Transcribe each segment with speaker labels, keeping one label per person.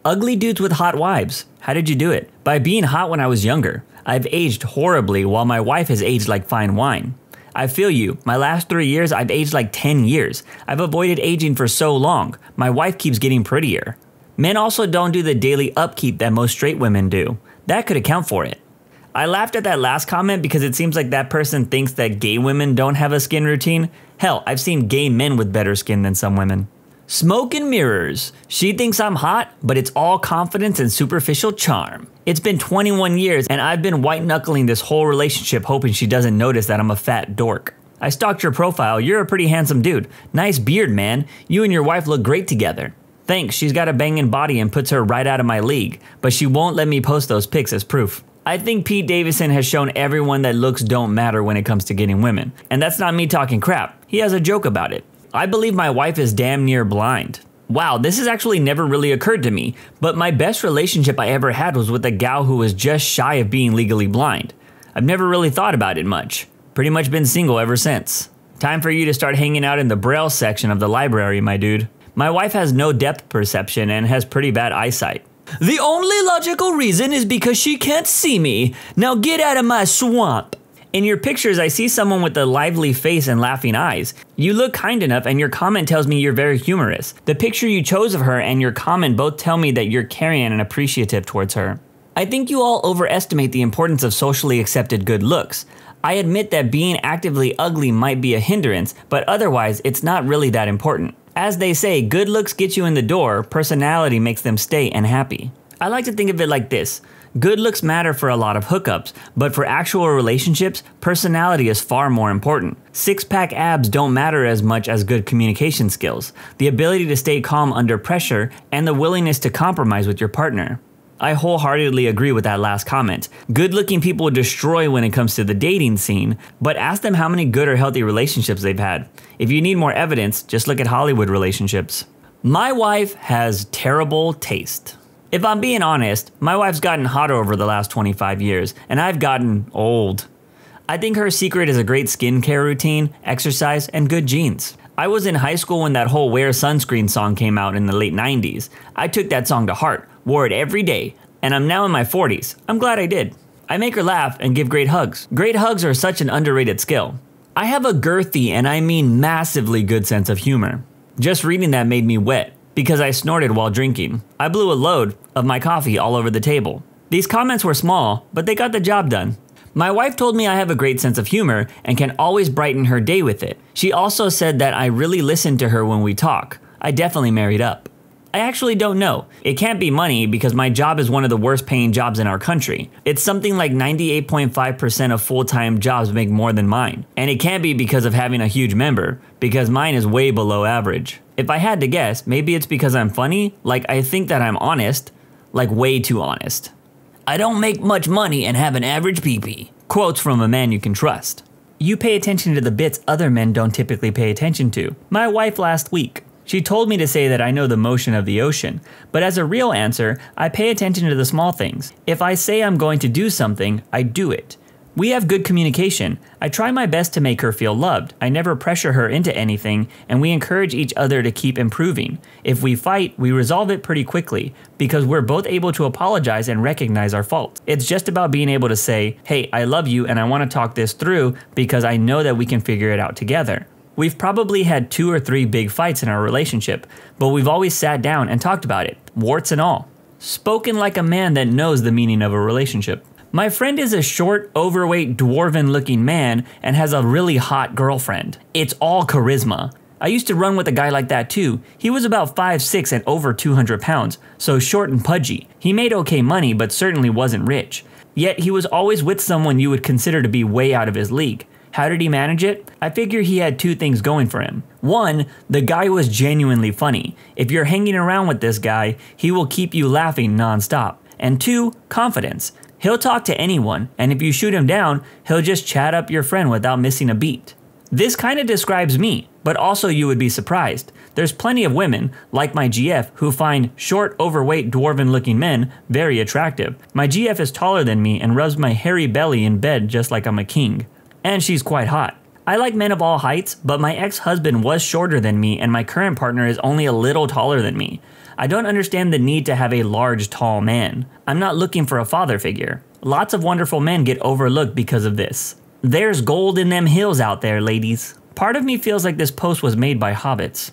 Speaker 1: Ugly dudes with hot wives. How did you do it? By being hot when I was younger. I've aged horribly while my wife has aged like fine wine. I feel you. My last 3 years, I've aged like 10 years. I've avoided aging for so long. My wife keeps getting prettier. Men also don't do the daily upkeep that most straight women do. That could account for it. I laughed at that last comment because it seems like that person thinks that gay women don't have a skin routine. Hell, I've seen gay men with better skin than some women. Smoke and mirrors. She thinks I'm hot, but it's all confidence and superficial charm. It's been 21 years and I've been white knuckling this whole relationship hoping she doesn't notice that I'm a fat dork. I stalked your profile. You're a pretty handsome dude. Nice beard, man. You and your wife look great together. Thanks, she's got a banging body and puts her right out of my league, but she won't let me post those pics as proof. I think Pete Davidson has shown everyone that looks don't matter when it comes to getting women. And that's not me talking crap. He has a joke about it. I believe my wife is damn near blind. Wow, this has actually never really occurred to me, but my best relationship I ever had was with a gal who was just shy of being legally blind. I've never really thought about it much. Pretty much been single ever since. Time for you to start hanging out in the Braille section of the library, my dude. My wife has no depth perception and has pretty bad eyesight. The only logical reason is because she can't see me. Now get out of my swamp. In your pictures, I see someone with a lively face and laughing eyes. You look kind enough and your comment tells me you're very humorous. The picture you chose of her and your comment both tell me that you're caring and appreciative towards her. I think you all overestimate the importance of socially accepted good looks. I admit that being actively ugly might be a hindrance, but otherwise it's not really that important. As they say, good looks get you in the door, personality makes them stay and happy. I like to think of it like this. Good looks matter for a lot of hookups, but for actual relationships, personality is far more important. Six-pack abs don't matter as much as good communication skills, the ability to stay calm under pressure, and the willingness to compromise with your partner. I wholeheartedly agree with that last comment. Good-looking people destroy when it comes to the dating scene, but ask them how many good or healthy relationships they've had. If you need more evidence, just look at Hollywood relationships. My wife has terrible taste. If I'm being honest, my wife's gotten hotter over the last 25 years, and I've gotten old. I think her secret is a great skincare routine, exercise, and good genes. I was in high school when that whole Wear Sunscreen song came out in the late 90s. I took that song to heart, wore it every day, and I'm now in my 40s. I'm glad I did. I make her laugh and give great hugs. Great hugs are such an underrated skill. I have a girthy, and I mean massively good sense of humor. Just reading that made me wet, because I snorted while drinking. I blew a load of my coffee all over the table. These comments were small, but they got the job done. My wife told me I have a great sense of humor and can always brighten her day with it. She also said that I really listen to her when we talk. I definitely married up. I actually don't know. It can't be money because my job is one of the worst paying jobs in our country. It's something like 98.5% of full-time jobs make more than mine. And it can't be because of having a huge member, because mine is way below average. If I had to guess, maybe it's because I'm funny, like I think that I'm honest, like way too honest. I don't make much money and have an average pee-pee. Quotes from a man you can trust. You pay attention to the bits other men don't typically pay attention to. My wife last week. She told me to say that I know the motion of the ocean, but as a real answer, I pay attention to the small things. If I say I'm going to do something, I do it. We have good communication. I try my best to make her feel loved. I never pressure her into anything, and we encourage each other to keep improving. If we fight, we resolve it pretty quickly, because we're both able to apologize and recognize our faults. It's just about being able to say, hey, I love you and I want to talk this through because I know that we can figure it out together. We've probably had 2 or 3 big fights in our relationship, but we've always sat down and talked about it, warts and all. Spoken like a man that knows the meaning of a relationship. My friend is a short, overweight, dwarven-looking man and has a really hot girlfriend. It's all charisma. I used to run with a guy like that too. He was about 5'6" and over 200 pounds, so short and pudgy. He made okay money, but certainly wasn't rich. Yet he was always with someone you would consider to be way out of his league. How did he manage it? I figure he had 2 things going for him. 1, the guy was genuinely funny. If you're hanging around with this guy, he will keep you laughing nonstop. And 2, confidence. He'll talk to anyone, and if you shoot him down, he'll just chat up your friend without missing a beat. This kind of describes me, but also you would be surprised. There's plenty of women, like my GF, who find short, overweight, dwarven-looking men very attractive. My GF is taller than me and rubs my hairy belly in bed just like I'm a king. And she's quite hot. I like men of all heights, but my ex-husband was shorter than me and my current partner is only a little taller than me. I don't understand the need to have a large, tall man. I'm not looking for a father figure. Lots of wonderful men get overlooked because of this. There's gold in them hills out there, ladies. Part of me feels like this post was made by hobbits.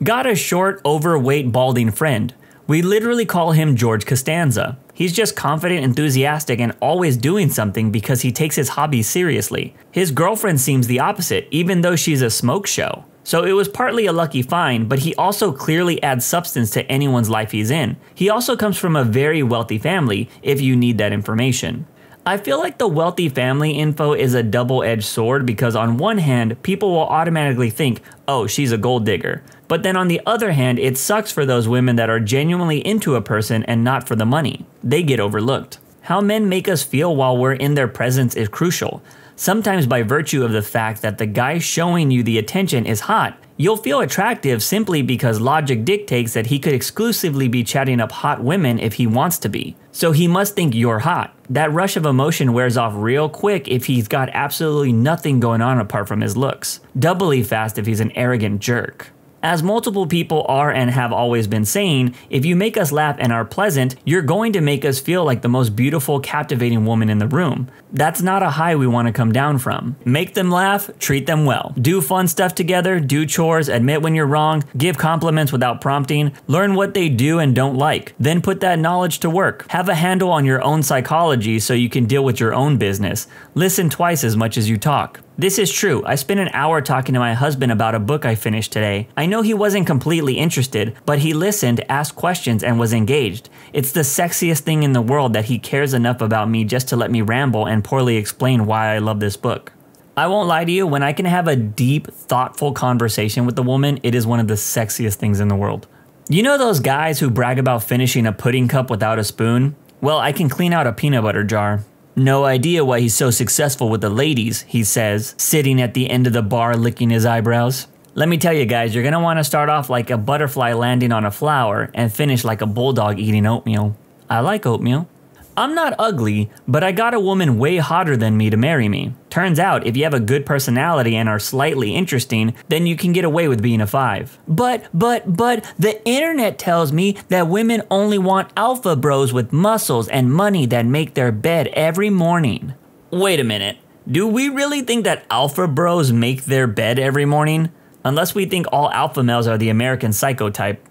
Speaker 1: Got a short, overweight, balding friend. We literally call him George Costanza. He's just confident, enthusiastic, and always doing something because he takes his hobbies seriously. His girlfriend seems the opposite, even though she's a smoke show. So it was partly a lucky find, but he also clearly adds substance to anyone's life he's in. He also comes from a very wealthy family, if you need that information. I feel like the wealthy family info is a double-edged sword because on one hand, people will automatically think, oh, she's a gold digger. But then on the other hand, it sucks for those women that are genuinely into a person and not for the money. They get overlooked. How men make us feel while we're in their presence is crucial. Sometimes by virtue of the fact that the guy showing you the attention is hot, you'll feel attractive simply because logic dictates that he could exclusively be chatting up hot women if he wants to be. So he must think you're hot. That rush of emotion wears off real quick if he's got absolutely nothing going on apart from his looks. Doubly fast if he's an arrogant jerk. As multiple people are and have always been saying, if you make us laugh and are pleasant, you're going to make us feel like the most beautiful, captivating woman in the room. That's not a high we want to come down from. Make them laugh, treat them well. Do fun stuff together, do chores, admit when you're wrong, give compliments without prompting, learn what they do and don't like, then put that knowledge to work. Have a handle on your own psychology so you can deal with your own business. Listen twice as much as you talk. This is true. I spent an hour talking to my husband about a book I finished today. I know he wasn't completely interested, but he listened, asked questions, and was engaged. It's the sexiest thing in the world that he cares enough about me just to let me ramble and poorly explain why I love this book. I won't lie to you, when I can have a deep, thoughtful conversation with a woman, it is one of the sexiest things in the world. You know those guys who brag about finishing a pudding cup without a spoon? Well, I can clean out a peanut butter jar. No idea why he's so successful with the ladies, he says, sitting at the end of the bar licking his eyebrows. Let me tell you guys, you're gonna wanna start off like a butterfly landing on a flower and finish like a bulldog eating oatmeal. I like oatmeal. I'm not ugly, but I got a woman way hotter than me to marry me. Turns out, if you have a good personality and are slightly interesting, then you can get away with being a 5. But, the internet tells me that women only want alpha bros with muscles and money that make their bed every morning. Wait a minute, do we really think that alpha bros make their bed every morning? Unless we think all alpha males are the American Psycho type.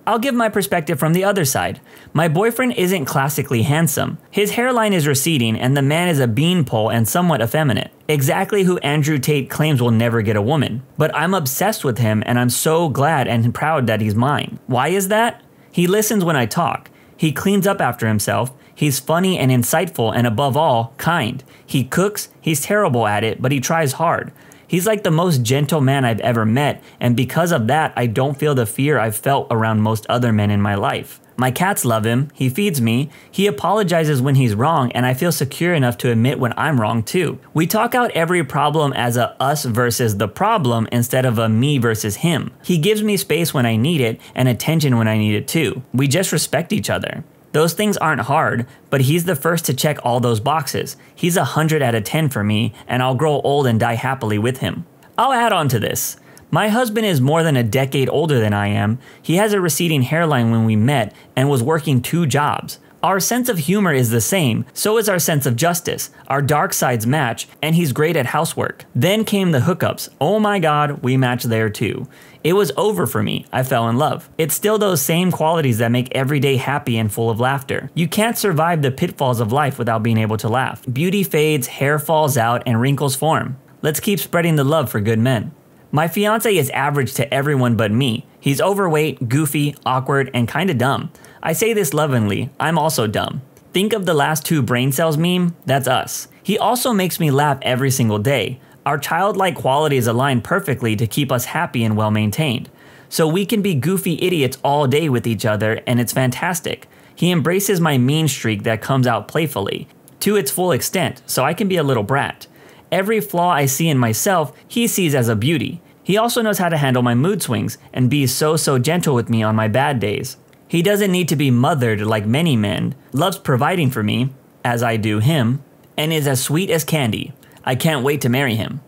Speaker 1: I'll give my perspective from the other side. My boyfriend isn't classically handsome. His hairline is receding and the man is a beanpole and somewhat effeminate. Exactly who Andrew Tate claims will never get a woman. But I'm obsessed with him and I'm so glad and proud that he's mine. Why is that? He listens when I talk. He cleans up after himself. He's funny and insightful and above all, kind. He cooks, he's terrible at it, but he tries hard. He's like the most gentle man I've ever met, and because of that, I don't feel the fear I've felt around most other men in my life. My cats love him, he feeds me, he apologizes when he's wrong, and I feel secure enough to admit when I'm wrong too. We talk out every problem as a us versus the problem instead of a me versus him. He gives me space when I need it, and attention when I need it too. We just respect each other. Those things aren't hard, but he's the first to check all those boxes. He's 100 out of 10 for me, and I'll grow old and die happily with him. I'll add on to this. My husband is more than a decade older than I am. He has a receding hairline when we met and was working 2 jobs. Our sense of humor is the same, so is our sense of justice. Our dark sides match, and he's great at housework. Then came the hookups. Oh my god, we matched there too. It was over for me. I fell in love. It's still those same qualities that make every day happy and full of laughter. You can't survive the pitfalls of life without being able to laugh. Beauty fades, hair falls out, and wrinkles form. Let's keep spreading the love for good men. My fiance is average to everyone but me. He's overweight, goofy, awkward, and kinda dumb. I say this lovingly, I'm also dumb. Think of the last 2 brain cells meme? That's us. He also makes me laugh every single day. Our childlike qualities align perfectly to keep us happy and well maintained. So we can be goofy idiots all day with each other, and it's fantastic. He embraces my mean streak that comes out playfully, to its full extent, so I can be a little brat. Every flaw I see in myself, he sees as a beauty. He also knows how to handle my mood swings and be so gentle with me on my bad days. He doesn't need to be mothered like many men, loves providing for me, as I do him, and is as sweet as candy. I can't wait to marry him.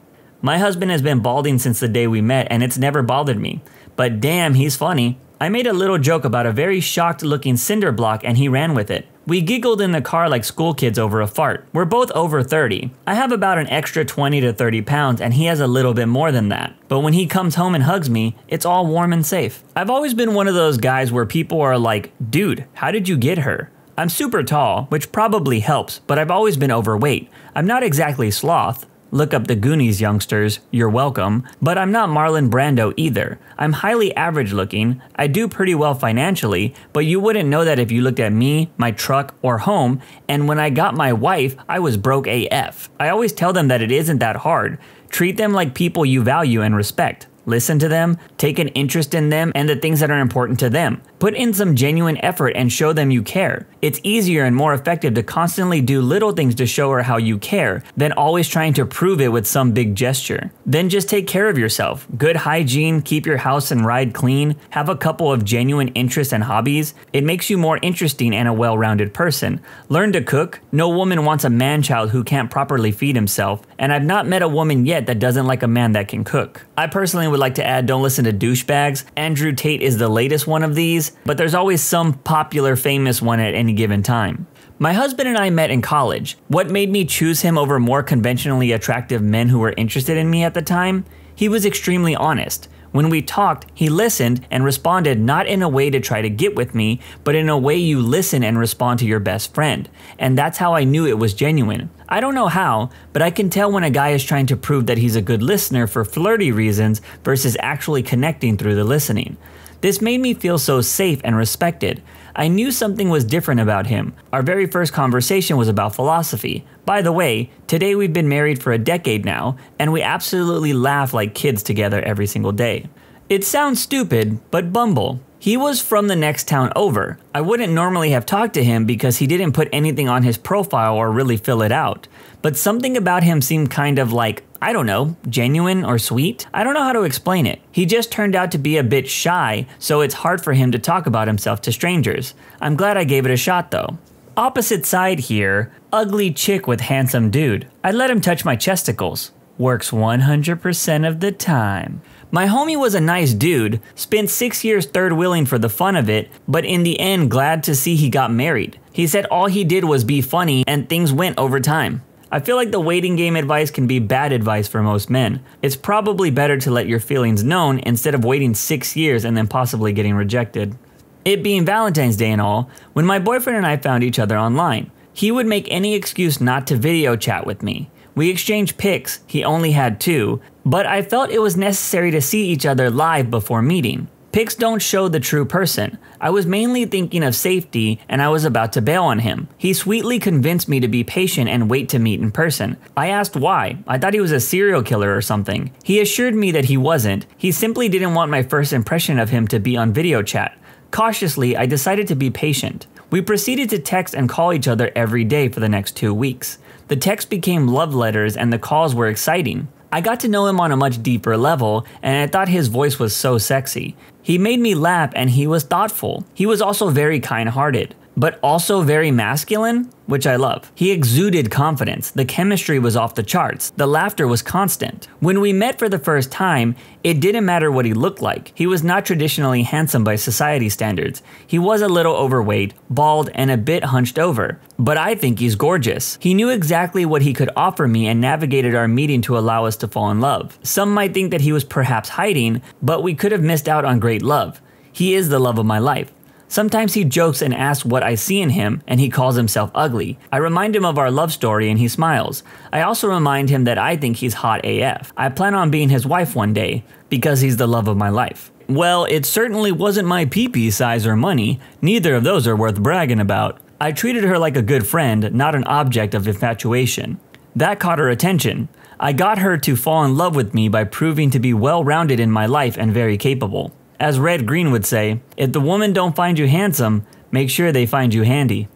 Speaker 1: My husband has been balding since the day we met and it's never bothered me. But damn, he's funny. I made a little joke about a very shocked looking cinder block and he ran with it. We giggled in the car like school kids over a fart. We're both over 30. I have about an extra 20 to 30 pounds and he has a little bit more than that. But when he comes home and hugs me, it's all warm and safe. I've always been one of those guys where people are like, dude, how did you get her? I'm super tall, which probably helps, but I've always been overweight. I'm not exactly sloth. Look up the Goonies, youngsters. You're welcome. But I'm not Marlon Brando either. I'm highly average looking. I do pretty well financially, but you wouldn't know that if you looked at me, my truck, or home. And when I got my wife, I was broke AF. I always tell them that it isn't that hard. Treat them like people you value and respect. Listen to them, take an interest in them and the things that are important to them. Put in some genuine effort and show them you care. It's easier and more effective to constantly do little things to show her how you care than always trying to prove it with some big gesture. Then just take care of yourself. Good hygiene, keep your house and ride clean, have a couple of genuine interests and hobbies. It makes you more interesting and a well-rounded person. Learn to cook. No woman wants a man-child who can't properly feed himself, and I've not met a woman yet that doesn't like a man that can cook. I personally would like to add, don't listen to douchebags. Andrew Tate is the latest one of these, but there's always some popular famous one at any given time. My husband and I met in college. What made me choose him over more conventionally attractive men who were interested in me at the time? He was extremely honest. When we talked, he listened and responded not in a way to try to get with me, but in a way you listen and respond to your best friend. And that's how I knew it was genuine. I don't know how, but I can tell when a guy is trying to prove that he's a good listener for flirty reasons versus actually connecting through the listening. This made me feel so safe and respected. I knew something was different about him. Our very first conversation was about philosophy. By the way, today we've been married for a decade now, and we absolutely laugh like kids together every single day. It sounds stupid, but Bumble. He was from the next town over. I wouldn't normally have talked to him because he didn't put anything on his profile or really fill it out. But something about him seemed kind of like, I don't know, genuine or sweet? I don't know how to explain it. He just turned out to be a bit shy, so it's hard for him to talk about himself to strangers. I'm glad I gave it a shot though. Opposite side here, ugly chick with handsome dude. I let him touch my chesticles. Works 100% of the time. My homie was a nice dude, spent 6 years third wheeling for the fun of it, but in the end glad to see he got married. He said all he did was be funny and things went over time. I feel like the waiting game advice can be bad advice for most men. It's probably better to let your feelings known instead of waiting 6 years and then possibly getting rejected. It being Valentine's Day and all, when my boyfriend and I found each other online, he would make any excuse not to video chat with me. We exchanged pics, he only had 2, but I felt it was necessary to see each other live before meeting. Pics don't show the true person. I was mainly thinking of safety and I was about to bail on him. He sweetly convinced me to be patient and wait to meet in person. I asked why. I thought he was a serial killer or something. He assured me that he wasn't. He simply didn't want my first impression of him to be on video chat. Cautiously, I decided to be patient. We proceeded to text and call each other every day for the next 2 weeks. The texts became love letters and the calls were exciting. I got to know him on a much deeper level, and I thought his voice was so sexy. He made me laugh and he was thoughtful. He was also very kind-hearted, but also very masculine, which I love. He exuded confidence. The chemistry was off the charts. The laughter was constant. When we met for the first time, it didn't matter what he looked like. He was not traditionally handsome by society standards. He was a little overweight, bald, and a bit hunched over. But I think he's gorgeous. He knew exactly what he could offer me and navigated our meeting to allow us to fall in love. Some might think that he was perhaps hiding, but we could have missed out on great love. He is the love of my life. Sometimes he jokes and asks what I see in him, and he calls himself ugly. I remind him of our love story and he smiles. I also remind him that I think he's hot AF. I plan on being his wife one day, because he's the love of my life. Well, it certainly wasn't my pee-pee size or money. Neither of those are worth bragging about. I treated her like a good friend, not an object of infatuation. That caught her attention. I got her to fall in love with me by proving to be well-rounded in my life and very capable. As Red Green would say, if the woman don't find you handsome, make sure they find you handy.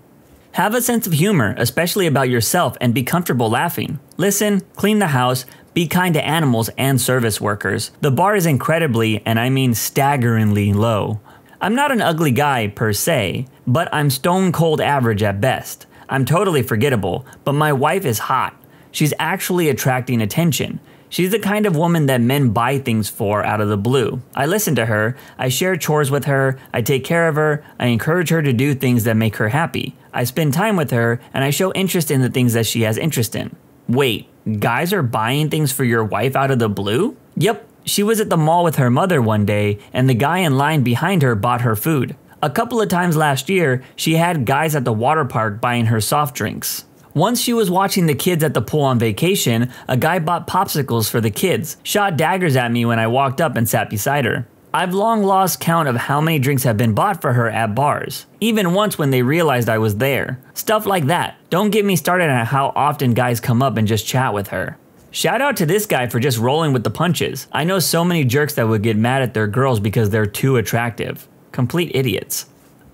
Speaker 1: Have a sense of humor, especially about yourself, and be comfortable laughing. Listen, clean the house, be kind to animals and service workers. The bar is incredibly, and I mean staggeringly, low. I'm not an ugly guy per se, but I'm stone cold average at best. I'm totally forgettable, but my wife is hot. She's actually attracting attention. She's the kind of woman that men buy things for out of the blue. I listen to her, I share chores with her, I take care of her, I encourage her to do things that make her happy. I spend time with her, and I show interest in the things that she has interest in. Wait, guys are buying things for your wife out of the blue? Yep, she was at the mall with her mother one day, and the guy in line behind her bought her food. A couple of times last year, she had guys at the water park buying her soft drinks. Once she was watching the kids at the pool on vacation, a guy bought popsicles for the kids, shot daggers at me when I walked up and sat beside her. I've long lost count of how many drinks have been bought for her at bars, even once when they realized I was there. Stuff like that. Don't get me started on how often guys come up and just chat with her. Shout out to this guy for just rolling with the punches. I know so many jerks that would get mad at their girls because they're too attractive. Complete idiots.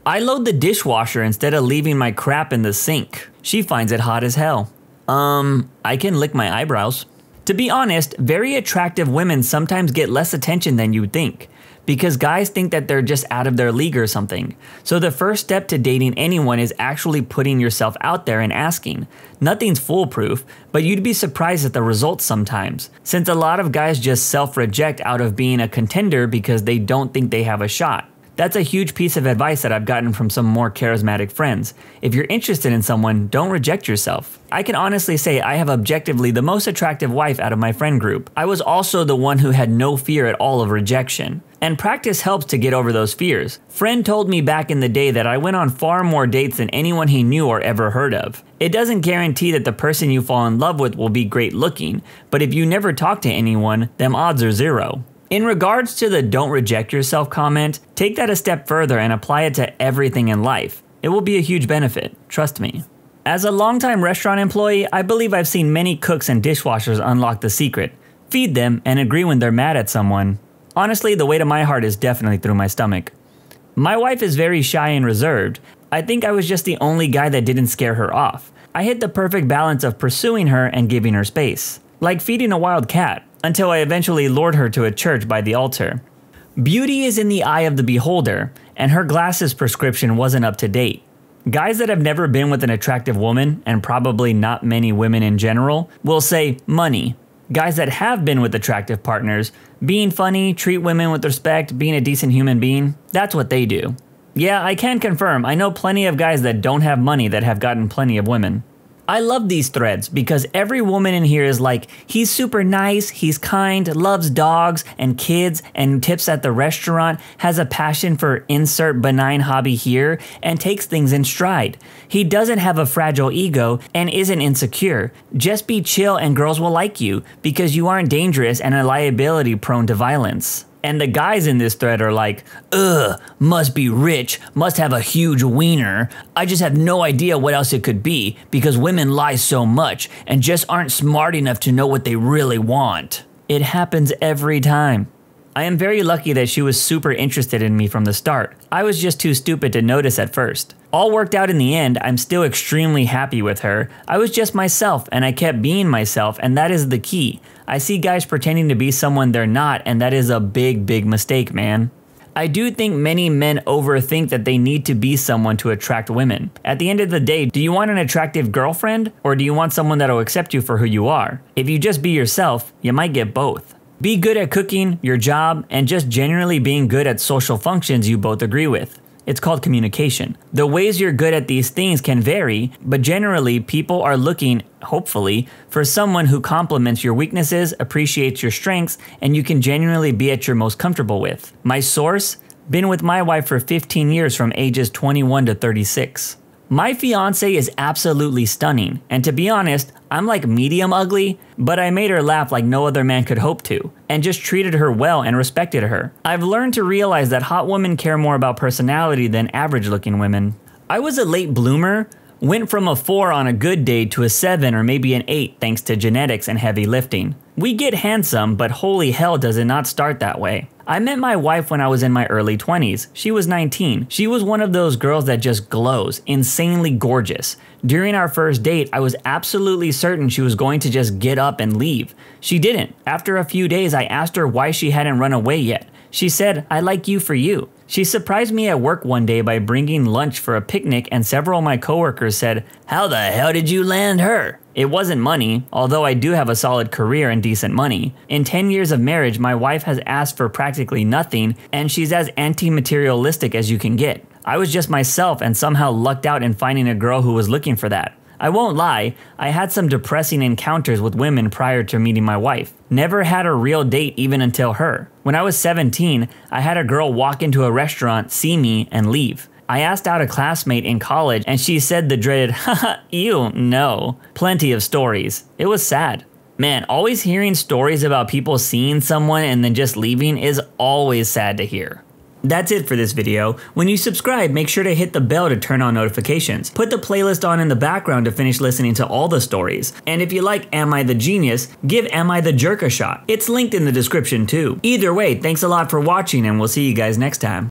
Speaker 1: I load the dishwasher instead of leaving my crap in the sink. She finds it hot as hell. I can lick my eyebrows. To be honest, very attractive women sometimes get less attention than you'd think, because guys think that they're just out of their league or something. So the first step to dating anyone is actually putting yourself out there and asking. Nothing's foolproof, but you'd be surprised at the results sometimes, since a lot of guys just self-reject out of being a contender because they don't think they have a shot. That's a huge piece of advice that I've gotten from some more charismatic friends. If you're interested in someone, don't reject yourself. I can honestly say I have objectively the most attractive wife out of my friend group. I was also the one who had no fear at all of rejection. And practice helps to get over those fears. Friend told me back in the day that I went on far more dates than anyone he knew or ever heard of. It doesn't guarantee that the person you fall in love with will be great looking, but if you never talk to anyone, them odds are zero. In regards to the don't reject yourself comment, take that a step further and apply it to everything in life. It will be a huge benefit, trust me. As a longtime restaurant employee, I believe I've seen many cooks and dishwashers unlock the secret, feed them, and agree when they're mad at someone. Honestly, the weight of my heart is definitely through my stomach. My wife is very shy and reserved. I think I was just the only guy that didn't scare her off. I hit the perfect balance of pursuing her and giving her space. Like feeding a wild cat, until I eventually lured her to a church by the altar. Beauty is in the eye of the beholder, and her glasses prescription wasn't up to date. Guys that have never been with an attractive woman, and probably not many women in general, will say money. Guys that have been with attractive partners, being funny, treat women with respect, being a decent human being, that's what they do. Yeah, I can confirm, I know plenty of guys that don't have money that have gotten plenty of women. I love these threads because every woman in here is like, he's super nice, he's kind, loves dogs and kids and tips at the restaurant, has a passion for insert benign hobby here, and takes things in stride. He doesn't have a fragile ego and isn't insecure. Just be chill and girls will like you because you aren't dangerous and a liability prone to violence. And the guys in this thread are like, ugh, must be rich, must have a huge wiener. I just have no idea what else it could be because women lie so much and just aren't smart enough to know what they really want. It happens every time. I am very lucky that she was super interested in me from the start. I was just too stupid to notice at first. All worked out in the end, I'm still extremely happy with her. I was just myself and I kept being myself, and that is the key. I see guys pretending to be someone they're not, and that is a big, big mistake, man. I do think many men overthink that they need to be someone to attract women. At the end of the day, do you want an attractive girlfriend, or do you want someone that'll accept you for who you are? If you just be yourself, you might get both. Be good at cooking, your job, and just generally being good at social functions you both agree with. It's called communication. The ways you're good at these things can vary, but generally people are looking, hopefully, for someone who complements your weaknesses, appreciates your strengths, and you can genuinely be at your most comfortable with. My source? Been with my wife for 15 years from ages 21 to 36. My fiance is absolutely stunning, and to be honest, I'm like medium ugly, but I made her laugh like no other man could hope to, and just treated her well and respected her. I've learned to realize that hot women care more about personality than average looking women. I was a late bloomer, went from a 4 on a good day to a 7 or maybe an 8 thanks to genetics and heavy lifting. We get handsome, but holy hell does it not start that way. I met my wife when I was in my early 20s. She was 19. She was one of those girls that just glows, insanely gorgeous. During our first date, I was absolutely certain she was going to just get up and leave. She didn't. After a few days, I asked her why she hadn't run away yet. She said, "I like you for you." She surprised me at work one day by bringing lunch for a picnic, and several of my coworkers said, "How the hell did you land her?" It wasn't money, although I do have a solid career and decent money. In 10 years of marriage, my wife has asked for practically nothing, and she's as anti-materialistic as you can get. I was just myself and somehow lucked out in finding a girl who was looking for that. I won't lie, I had some depressing encounters with women prior to meeting my wife. Never had a real date even until her. When I was 17, I had a girl walk into a restaurant, see me, and leave. I asked out a classmate in college and she said the dreaded, haha, ew, no. Plenty of stories. It was sad. Man, always hearing stories about people seeing someone and then just leaving is always sad to hear. That's it for this video. When you subscribe, make sure to hit the bell to turn on notifications. Put the playlist on in the background to finish listening to all the stories. And if you like Am I the Genius, give Am I the Jerk a shot. It's linked in the description too. Either way, thanks a lot for watching and we'll see you guys next time.